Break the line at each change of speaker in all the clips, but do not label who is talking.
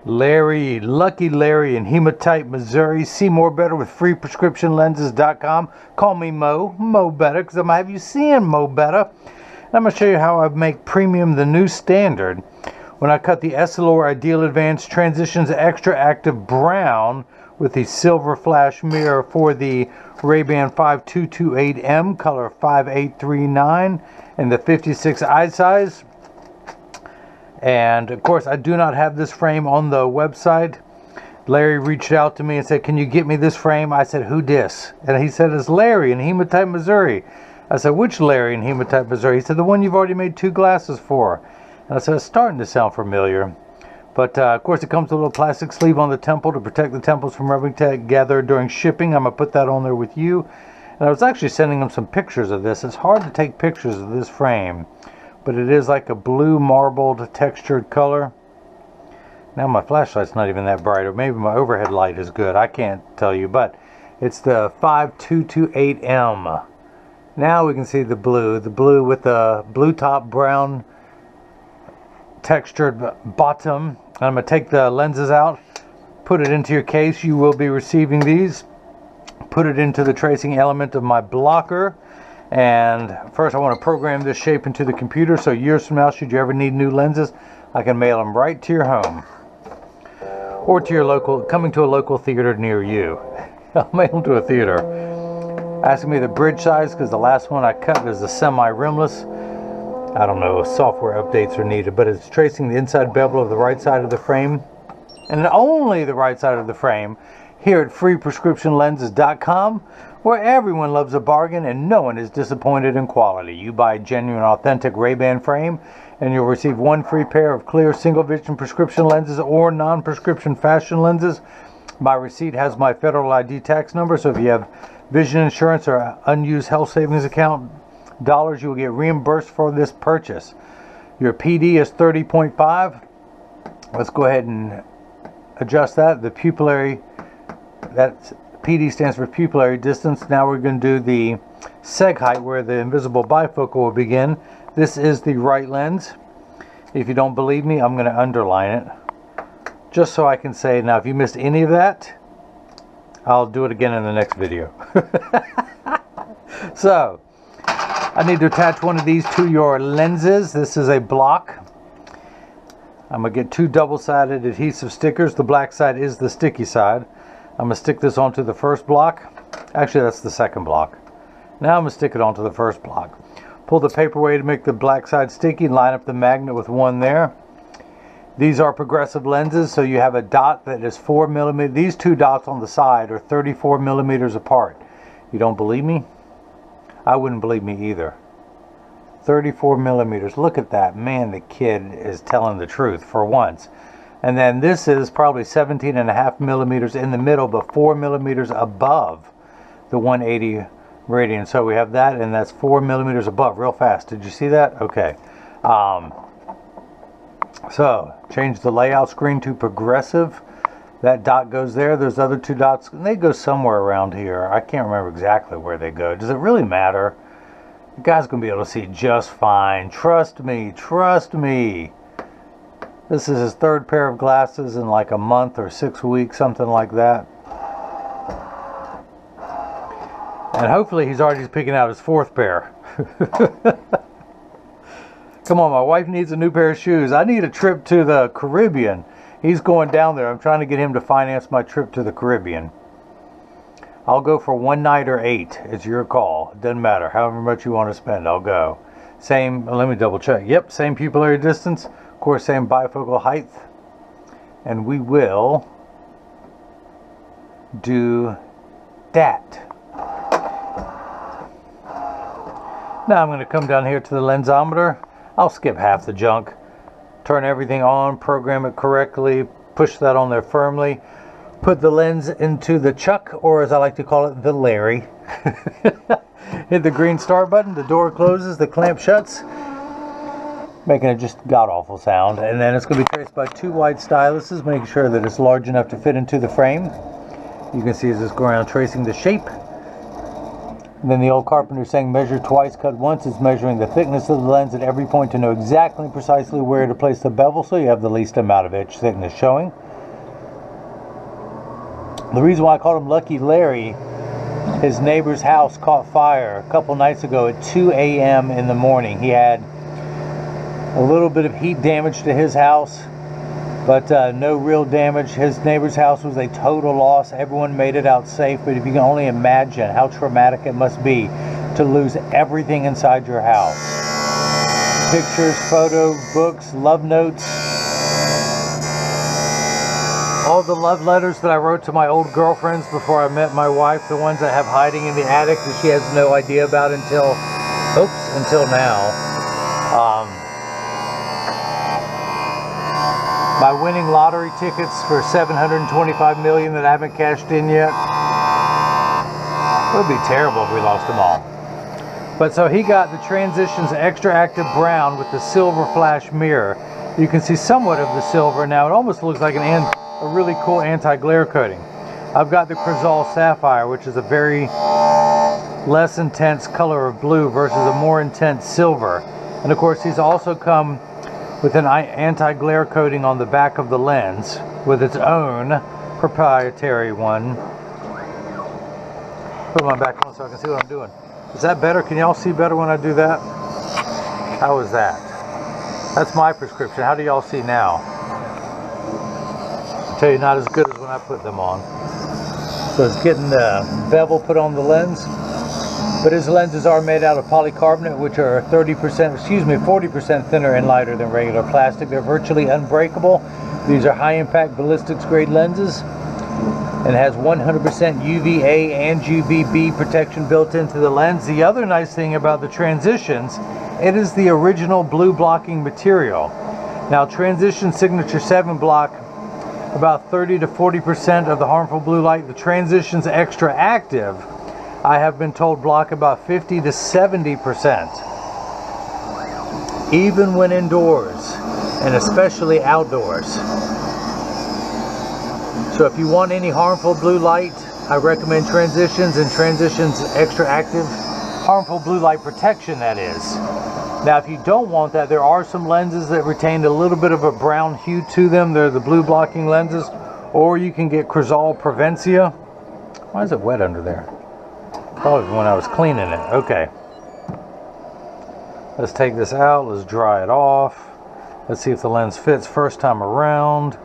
Larry, Lucky Larry in Hematite, Missouri. See more better with freeprescriptionlenses.com. Call me Mo Better, because I'm going to have you seeing Mo Better. And I'm going to show you how I make premium the new standard. When I cut the Essilor Ideal Advanced Transitions XTRAactive Brown with the silver flash mirror for the RayBan 5228M, color 5839, and the 56 eye size. And of course, I do not have this frame on the website. Larry reached out to me and said, "Can you get me this frame?" I said, "Who dis?" And he said, "It's Larry in Hematite, Missouri." I said, "Which Larry in Hematite, Missouri?" He said, "The one you've already made 2 glasses for." And I said, "It's starting to sound familiar." But of course, it comes with a little plastic sleeve on the temple to protect the temples from rubbing together during shipping. I'm going to put that on there with you. And I was actually sending him some pictures of this. It's hard to take pictures of this frame, but it is like a blue marbled textured color. Now my flashlight's not even that bright, or maybe my overhead light is good. I can't tell you, but it's the 5228M. Now we can see the blue with the blue top, brown textured bottom. I'm going to take the lenses out, put it into your case. You will be receiving these. Put it into the tracing element of my blocker. And first I want to program this shape into the computer, so years from now, should you ever need new lenses, I can mail them right to your home. Or to your local, coming to a local theater near you. I'll mail them to a theater. Asking me the bridge size, because the last one I cut is a semi-rimless. I don't know, software updates are needed, but it's tracing the inside bevel of the right side of the frame, and only the right side of the frame, here at freeprescriptionlenses.com, where everyone loves a bargain and no one is disappointed in quality. You buy a genuine, authentic RayBan frame, and you'll receive 1 free pair of clear single-vision prescription lenses or non-prescription fashion lenses. My receipt has my federal ID tax number, so if you have vision insurance or unused health savings account dollars, you will get reimbursed for this purchase. Your PD is 30.5. Let's go ahead and adjust that. The pupillary, that PD stands for pupillary distance. Now we're going to do the seg height, where the invisible bifocal will begin. This is the right lens. If you don't believe me, I'm going to underline it, just so I can say, now if you missed any of that, I'll do it again in the next video. So I need to attach one of these to your lenses. This is a block. I'm going to get 2 double-sided adhesive stickers. The black side is the sticky side. I'm going to stick this onto the first block. Actually, that's the second block. Now I'm going to stick it onto the first block. Pull the paper away to make the black side sticky and line up the magnet with one there. These are progressive lenses, so you have a dot that is 4 millimeters. These 2 dots on the side are 34 millimeters apart. You don't believe me? I wouldn't believe me either. 34 millimeters. Look at that. Man, the kid is telling the truth for once. And then this is probably 17.5 millimeters in the middle, but 4 millimeters above the 180 radian. So we have that, and that's 4 millimeters above. Real fast. Did you see that? Okay. So change the layout screen to progressive. That dot goes there. Those other 2 dots, and they go somewhere around here. I can't remember exactly where they go. Does it really matter? The guy's going to be able to see just fine. Trust me. Trust me. This is his 3rd pair of glasses in like a month or 6 weeks, something like that. And hopefully he's already picking out his 4th pair. Come on, my wife needs a new pair of shoes. I need a trip to the Caribbean. He's going down there. I'm trying to get him to finance my trip to the Caribbean. I'll go for 1 night or 8. It's your call. It doesn't matter. However much you want to spend, I'll go. Same, let me double check. Yep, same pupillary distance. Of course, same bifocal height. And we will do that. Now I'm going to come down here to the lensometer. I'll skip half the junk. Turn everything on, program it correctly, push that on there firmly. Put the lens into the chuck, or as I like to call it, the Larry. Hit the green start button, the door closes, the clamp shuts, making a just god-awful sound. And then it's going to be traced by 2 wide styluses, making sure that it's large enough to fit into the frame. You can see as it's going around tracing the shape. And then the old carpenter saying measure twice, cut once. It's measuring the thickness of the lens at every point to know exactly precisely where to place the bevel, so you have the least amount of edge thickness showing. The reason why I called him Lucky Larry, his neighbor's house caught fire a couple nights ago at 2 a.m. in the morning. He had a little bit of heat damage to his house, but no real damage. His neighbor's house was a total loss. Everyone made it out safe, but if you can only imagine how traumatic it must be to lose everything inside your house. Pictures, photos, books, love notes. All the love letters that I wrote to my old girlfriends before I met my wife, the ones I have hiding in the attic that she has no idea about until now. My winning lottery tickets for $725 million that I haven't cashed in yet. It would be terrible if we lost them all. But so he got the Transitions XTRAactive Brown with the silver flash mirror. You can see somewhat of the silver now. It almost looks like a really cool anti-glare coating. I've got the Crizal Sapphire, which is a very less intense color of blue versus a more intense silver. And of course, he's also come with an anti-glare coating on the back of the lens with its own proprietary one. Put my back on so I can see what I'm doing. Is that better? Can y'all see better when I do that? How is that? That's my prescription. How do y'all see now? I tell you, not as good as when I put them on. So it's getting the bevel put on the lens. But his lenses are made out of polycarbonate, which are 40% thinner and lighter than regular plastic. They're virtually unbreakable. These are high-impact ballistics grade lenses, and has 100% UVA and UVB protection built into the lens. The other nice thing about the Transitions, it is the original blue blocking material. Now, Transition Signature 7 block about 30 to 40% of the harmful blue light. The Transitions XTRAactive, I have been told, block about 50 to 70%, even when indoors, and especially outdoors. So if you want any harmful blue light, I recommend Transitions and Transitions XTRAactive harmful blue light protection, that is. Now, if you don't want that, there are some lenses that retain a little bit of a brown hue to them. They're the blue blocking lenses, or you can get Crizal Prevencia. Why is it wet under there? Probably when I was cleaning it. Okay. Let's take this out. Let's dry it off. Let's see if the lens fits first time around.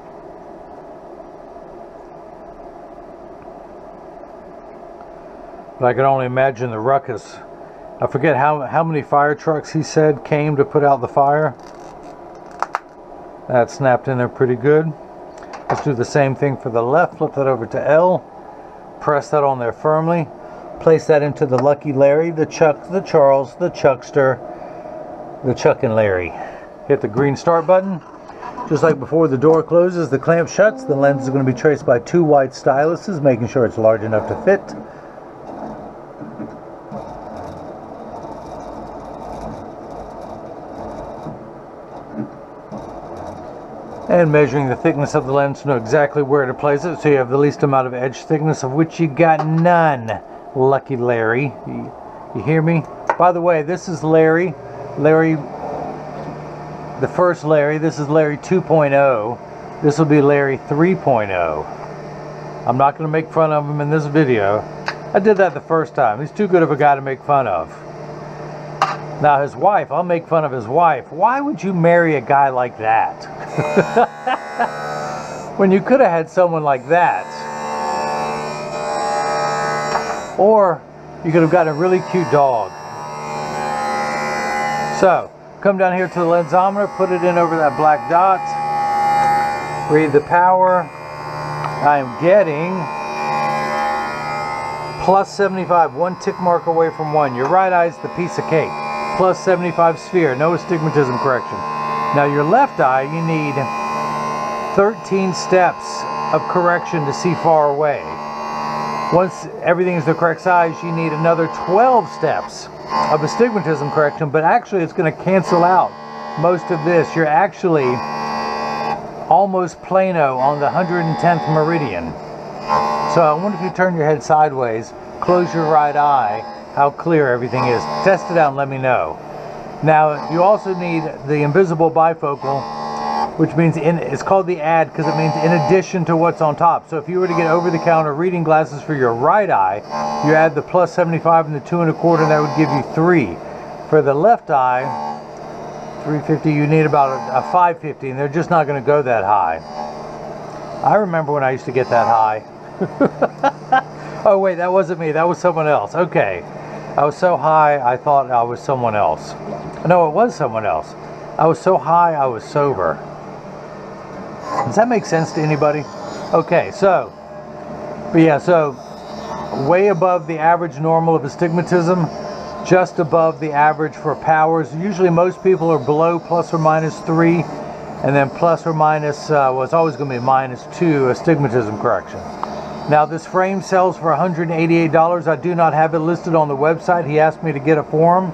But I can only imagine the ruckus. I forget how many fire trucks he said came to put out the fire. That snapped in there pretty good. Let's do the same thing for the left. Flip that over to L. Press that on there firmly. Place that into the Lucky Larry, the Chuck, the Charles, the Chuckster, the Chuck and Larry. Hit the green start button. Just like before the door closes, the clamp shuts. The lens is going to be traced by 2 white styluses, making sure it's large enough to fit. And measuring the thickness of the lens to know exactly where to place it, so you have the least amount of edge thickness, of which you got none, Lucky Larry. You hear me? By the way, this is Larry, the first Larry. This is Larry 2.0. This will be Larry 3.0. I'm not going to make fun of him in this video. I did that the first time. He's too good of a guy to make fun of. Now his wife, I'll make fun of his wife. Why would you marry a guy like that? When you could have had someone like that. Or you could have gotten a really cute dog. So, come down here to the lensometer, put it in over that black dot. Read the power. I am getting plus 75, 1 tick mark away from 1. Your right eye's the piece of cake. Plus 75 sphere, no astigmatism correction. Now your left eye, you need 13 steps of correction to see far away. Once everything is the correct size, you need another 12 steps of astigmatism correction, but actually it's going to cancel out most of this. You're actually almost plano on the 110th meridian. So I wonder if you turn your head sideways, close your right eye, how clear everything is. Test it out and let me know. Now, you also need the invisible bifocal which means it's called the add because it means in addition to what's on top. So if you were to get over-the-counter reading glasses for your right eye, you add the plus 75 and the 2 1/4, and that would give you 3. For the left eye, 350, you need about a 550, and they're just not going to go that high. I remember when I used to get that high. Oh wait, that wasn't me, that was someone else. Okay, I was so high I thought I was someone else. No, it was someone else. I was so high I was sober. Does that make sense to anybody? Okay, so, but yeah, so way above the average normal of astigmatism, just above the average for powers. Usually most people are below plus or minus 3, and then plus or minus, well, it's always going to be minus 2 astigmatism correction. Now this frame sells for $188. I do not have it listed on the website. He asked me to get it for him.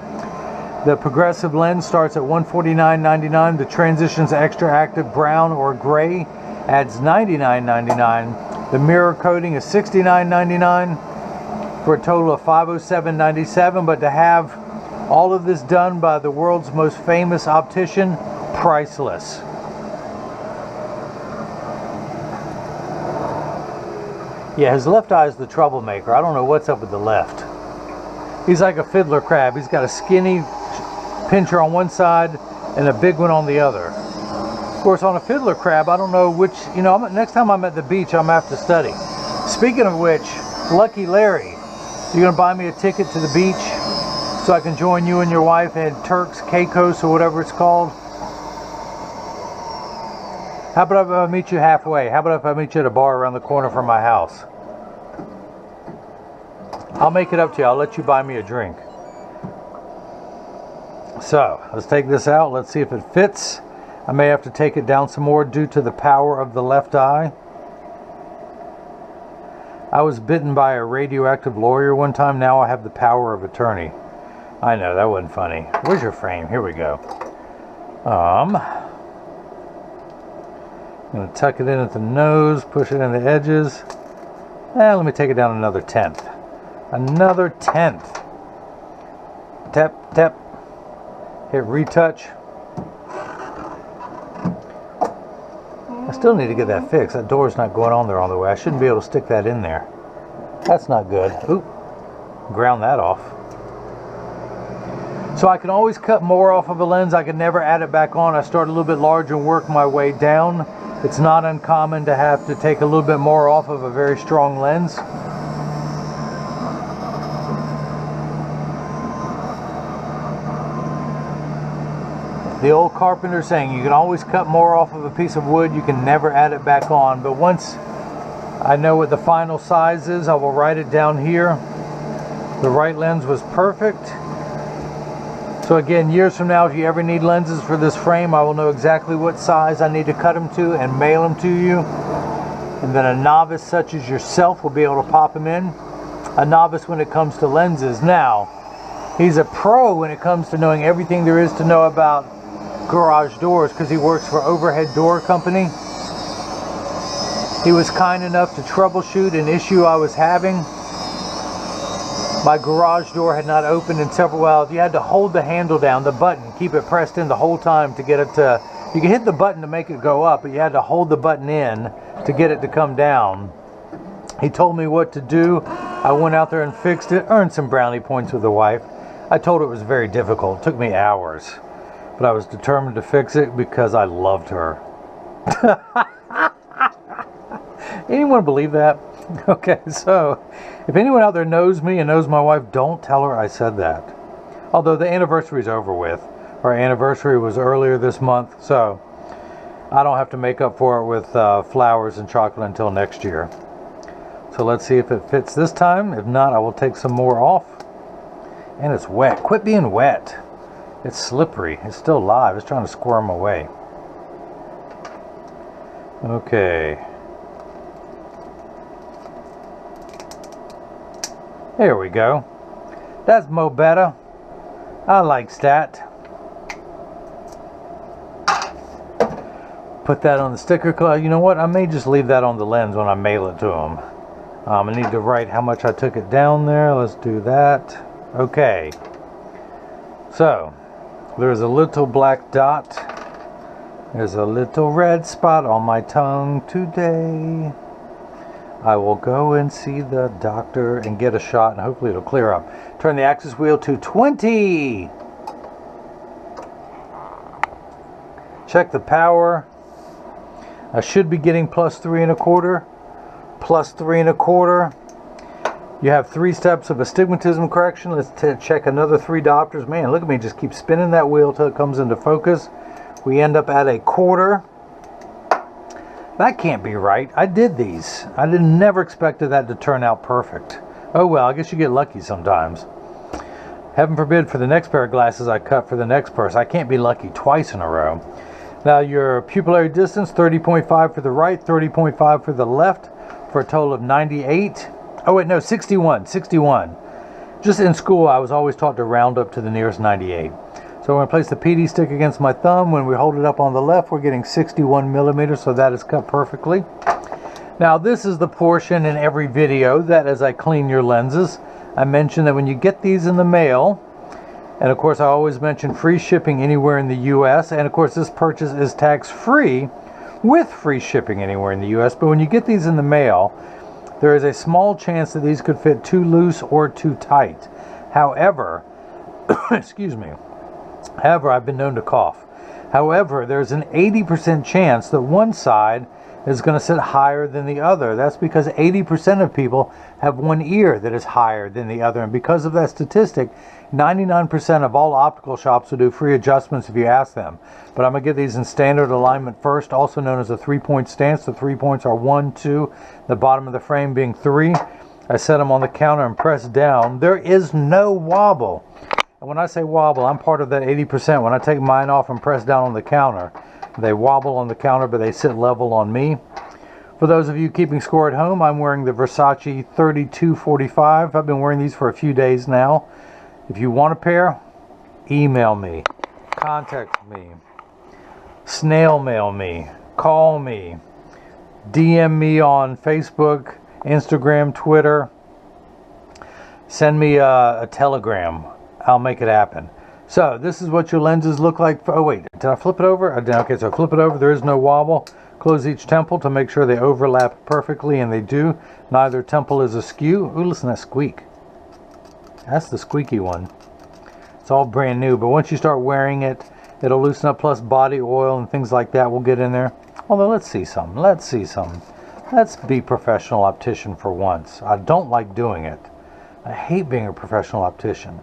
The progressive lens starts at $149.99. The transitions XTRAactive brown or gray adds $99.99. The mirror coating is $69.99 for a total of $507.97. But to have all of this done by the world's most famous optician, priceless. Yeah, his left eye is the troublemaker. I don't know what's up with the left. He's like a fiddler crab. He's got a skinny pincher on one side and a big one on the other. Of course, on a fiddler crab, I don't know which, you know, next time I'm at the beach, I'm going to have to study. Speaking of which, Lucky Larry, you're going to buy me a ticket to the beach so I can join you and your wife at Turks, Caicos, or whatever it's called? How about if I meet you halfway? How about if I meet you at a bar around the corner from my house? I'll make it up to you. I'll let you buy me a drink. So, let's take this out. Let's see if it fits. I may have to take it down some more due to the power of the left eye. I was bitten by a radioactive lawyer one time. Now I have the power of attorney. I know, that wasn't funny. Where's your frame? Here we go. I'm going to tuck it in at the nose, push it in the edges. And let me take it down another 1/10. Another 1/10. Tap, tap. Hit retouch. I still need to get that fixed. That door's not going on there all the way. I shouldn't be able to stick that in there. That's not good. Oop. Ground that off. So I can always cut more off of a lens. I can never add it back on. I start a little bit larger and work my way down. It's not uncommon to have to take a little bit more off of a very strong lens. The old carpenter saying you can always cut more off of a piece of wood, you can never add it back on. But once I know what the final size is, I will write it down here. The right lens was perfect. So again, years from now, if you ever need lenses for this frame, I will know exactly what size I need to cut them to and mail them to you. And then a novice such as yourself will be able to pop them in. A novice when it comes to lenses. Now, he's a pro when it comes to knowing everything there is to know about garage doors because he works for Overhead Door Company. He was kind enough to troubleshoot an issue I was having. My garage door had not opened in several hours. You had to hold the handle down, the button, keep it pressed in the whole time to get it to, you can hit the button to make it go up, but you had to hold the button in to get it to come down. He told me what to do. I went out there and fixed it, earned some brownie points with the wife. I told her it was very difficult. It took me hours, but I was determined to fix it because I loved her. Anyone believe that? Okay, so if anyone out there knows me and knows my wife, don't tell her I said that. Although the anniversary is over with. Our anniversary was earlier this month, so I don't have to make up for it with flowers and chocolate until next year. So let's see if it fits this time. If not, I will take some more off. And it's wet. Quit being wet. It's slippery. It's still live. It's trying to squirm away. Okay. There we go. That's mo better. I likes that. Put that on the sticker. You know what? I may just leave that on the lens when I mail it to them. I need to write how much I took it down there. Let's do that. Okay. So, there's a little black dot There's a little red spot on my tongue today. I will go and see the doctor and get a shot, and hopefully it'll clear up. Turn the axis wheel to 20. Check the power. I should be getting plus 3 1/4. Plus 3 1/4. You have 3 steps of astigmatism correction. Let's check another 3 diopters. Man, look at me, just keep spinning that wheel till it comes into focus. We end up at 1/4. That can't be right. I did these. I never expected that to turn out perfect. Oh well, I guess you get lucky sometimes. Heaven forbid for the next pair of glasses I cut for the next person. I can't be lucky twice in a row. Now your pupillary distance, 30.5 for the right, 30.5 for the left, for a total of 98. Oh wait, no, 61. Just in school, I was always taught to round up to the nearest 98. So we're going to place the PD stick against my thumb. When we hold it up on the left, we're getting 61 millimeters, so that is cut perfectly. Now this is the portion in every video that as I clean your lenses, I mention that when you get these in the mail, and of course I always mention free shipping anywhere in the US, and of course this purchase is tax-free with free shipping anywhere in the US, but when you get these in the mail, there is a small chance that these could fit too loose or too tight. However, excuse me. However, I've been known to cough. However, there's an 80% chance that one side is going to sit higher than the other. That's because 80% of people have one ear that is higher than the other. And because of that statistic, 99% of all optical shops will do free adjustments if you ask them. But I'm going to get these in standard alignment first, also known as a 3-point stance. The 3 points are 1, 2, the bottom of the frame being 3. I set them on the counter and press down. There is no wobble. And when I say wobble, I'm part of that 80%. When I take mine off and press down on the counter, they wobble on the counter, but they sit level on me. For those of you keeping score at home, I'm wearing the Versace 3245. I've been wearing these for a few days now. If you want a pair, email me, contact me, snail mail me, call me, DM me on Facebook, Instagram, Twitter. Send me a telegram. I'll make it happen. So this is what your lenses look like. Oh wait, did I flip it over? I did. Okay, so flip it over. There is no wobble. Close each temple to make sure they overlap perfectly, and they do. Neither temple is askew. Ooh, listen to that squeak. That's the squeaky one. It's all brand new, but once you start wearing it, it'll loosen up, plus body oil and things like that will get in there. Although, let's see some. Let's see some. Let's be professional optician for once. I don't like doing it. I hate being a professional optician.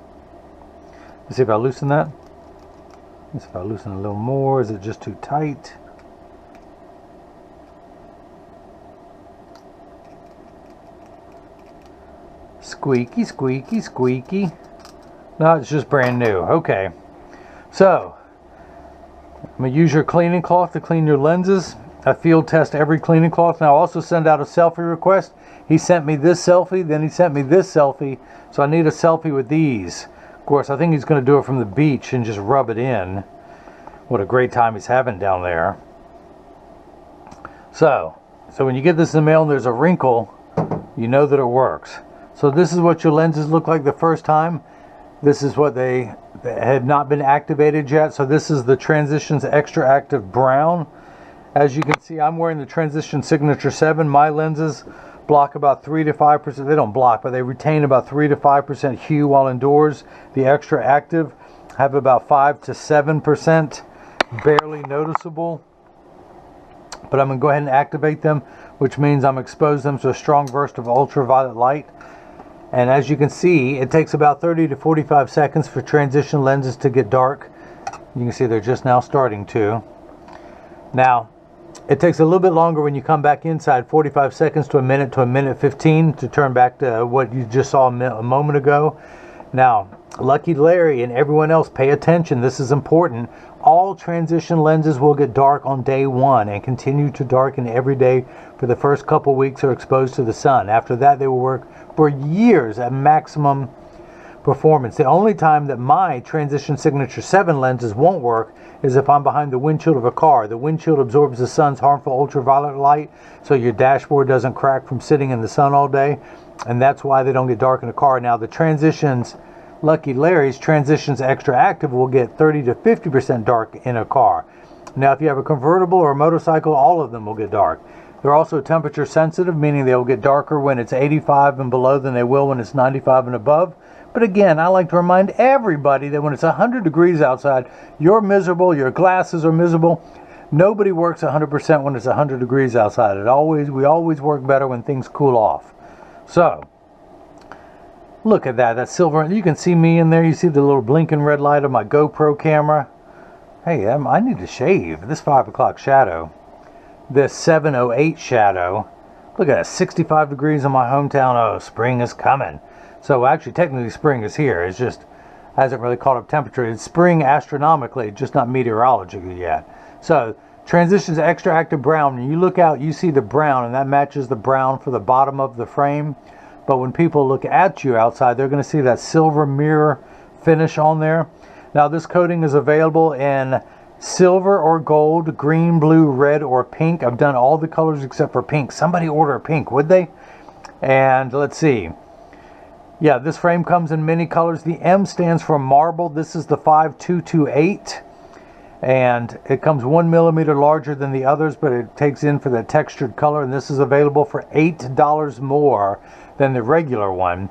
Let's see if I loosen that. Let's see if I loosen a little more. Is it just too tight? Squeaky, squeaky, squeaky. No, it's just brand new. Okay. So, I'm going to use your cleaning cloth to clean your lenses. I field test every cleaning cloth. Now, I'll also send out a selfie request. He sent me this selfie, then he sent me this selfie. So, I need a selfie with these. Of course, I think he's going to do it from the beach and just rub it in. What a great time he's having down there. So when you get this in the mail and there's a wrinkle, you know that it works. So this is what your lenses look like the first time. This is what they have not been activated yet. So this is the Transitions XTRAactive Brown. As you can see, I'm wearing the Transition Signature 7. My lenses block about 3 to 5%. They don't block, but they retain about 3 to 5% hue while indoors. The XTRAactive have about 5 to 7%, barely noticeable. But I'm going to go ahead and activate them, which means I'm exposing them to a strong burst of ultraviolet light. And as you can see, it takes about 30 to 45 seconds for transition lenses to get dark. You can see they're just now starting to. Now, it takes a little bit longer when you come back inside, 45 seconds to a minute 15 to turn back to what you just saw a moment ago. Now, Lucky Larry and everyone else, pay attention. This is important. All transition lenses will get dark on day 1 and continue to darken every day for the first couple weeks are exposed to the sun. After that, they will work for years at maximum performance. The only time that my Transition Signature 7 lenses won't work is if I'm behind the windshield of a car. The windshield absorbs the sun's harmful ultraviolet light, so your dashboard doesn't crack from sitting in the sun all day, and that's why they don't get dark in a car. Now, the Transitions, Lucky Larry's Transitions XTRAactive will get 30 to 50% dark in a car. Now if you have a convertible or a motorcycle, all of them will get dark. They're also temperature sensitive, meaning they will get darker when it's 85 and below than they will when it's 95 and above. But again, I like to remind everybody that when it's 100 degrees outside, you're miserable, your glasses are miserable. Nobody works 100% when it's 100 degrees outside. We always work better when things cool off. So, look at that, that's silver. You can see me in there. You see the little blinking red light of my GoPro camera. Hey, I need to shave. This 5 o'clock shadow. This 7:08 shadow. Look at that, 65 degrees in my hometown. Oh, spring is coming. So actually, technically spring is here. It's just hasn't really caught up temperature. It's spring astronomically, just not meteorologically yet. So transitions to XTRAactive brown. When you look out, you see the brown, and that matches the brown for the bottom of the frame. But when people look at you outside, they're going to see that silver mirror finish on there. Now this coating is available in silver or gold, green, blue, red, or pink. I've done all the colors except for pink. Somebody order pink, would they? And let's see. Yeah, this frame comes in many colors. The M stands for marble. This is the 5228. And it comes 1 millimeter larger than the others, but it takes in for the textured color. And this is available for $8 more than the regular one,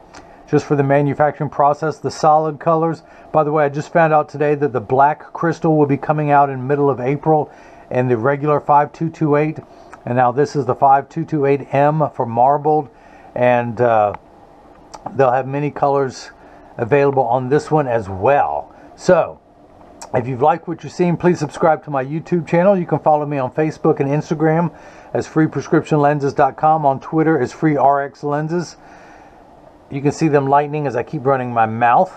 just for the manufacturing process. The solid colors, by the way, I just found out today that the black crystal will be coming out in middle of April and the regular 5228. And now this is the 5228M for marbled, and they'll have many colors available on this one as well. So if you've liked what you're seeing, please subscribe to my YouTube channel. You can follow me on Facebook and Instagram as freeprescriptionlenses.com. On Twitter as freerxlenses. You can see them lightening as I keep running my mouth.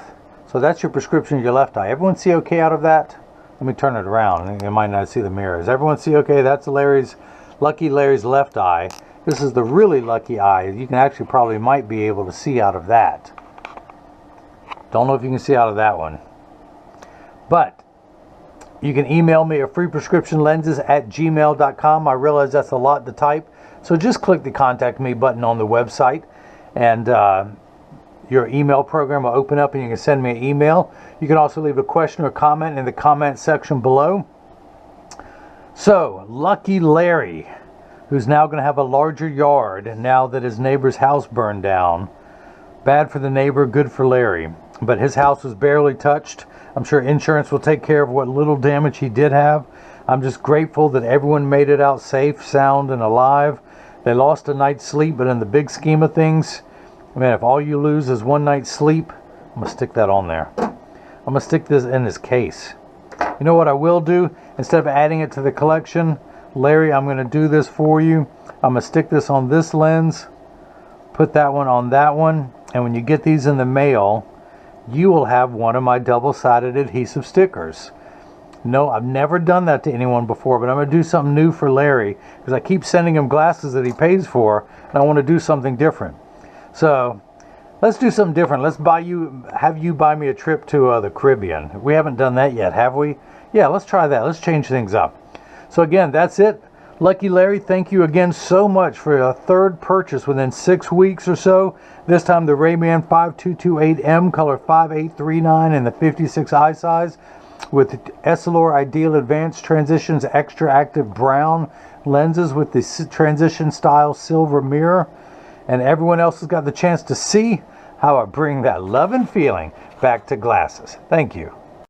So that's your prescription of your left eye. Everyone see okay out of that? Let me turn it around. You might not see the mirrors. Everyone see okay? That's Lucky Larry's left eye. This is the really lucky eye. You can actually probably might be able to see out of that. Don't know if you can see out of that one. But you can email me at freeprescriptionlenses@gmail.com. I realize that's a lot to type. So just click the contact me button on the website, and your email program will open up and you can send me an email. You can also leave a question or comment in the comment section below. So, Lucky Larry, who's now going to have a larger yard now that his neighbor's house burned down. Bad for the neighbor, good for Larry. But his house was barely touched. I'm sure insurance will take care of what little damage he did have. I'm just grateful that everyone made it out safe, sound, and alive. They lost a night's sleep, but in the big scheme of things, man, if all you lose is one night's sleep, I'm going to stick that on there. I'm going to stick this in this case. You know what I will do? Instead of adding it to the collection, Larry, I'm going to do this for you. I'm going to stick this on this lens, put that one on that one, and when you get these in the mail, you will have one of my double-sided adhesive stickers. No, I've never done that to anyone before, but I'm going to do something new for Larry, because I keep sending him glasses that he pays for, and I want to do something different. So let's do something different. Let's have you buy me a trip to the Caribbean. We haven't done that yet, have we? Yeah, let's try that. Let's change things up. So again, that's it. Lucky Larry, thank you again so much for a third purchase within 6 weeks or so. This time the RayBan 5228M color 5839 in the 56i size with Essilor Ideal Advanced Transitions XTRAactive brown lenses with the transition style silver mirror. And everyone else has got the chance to see how I bring that love and feeling back to glasses. Thank you.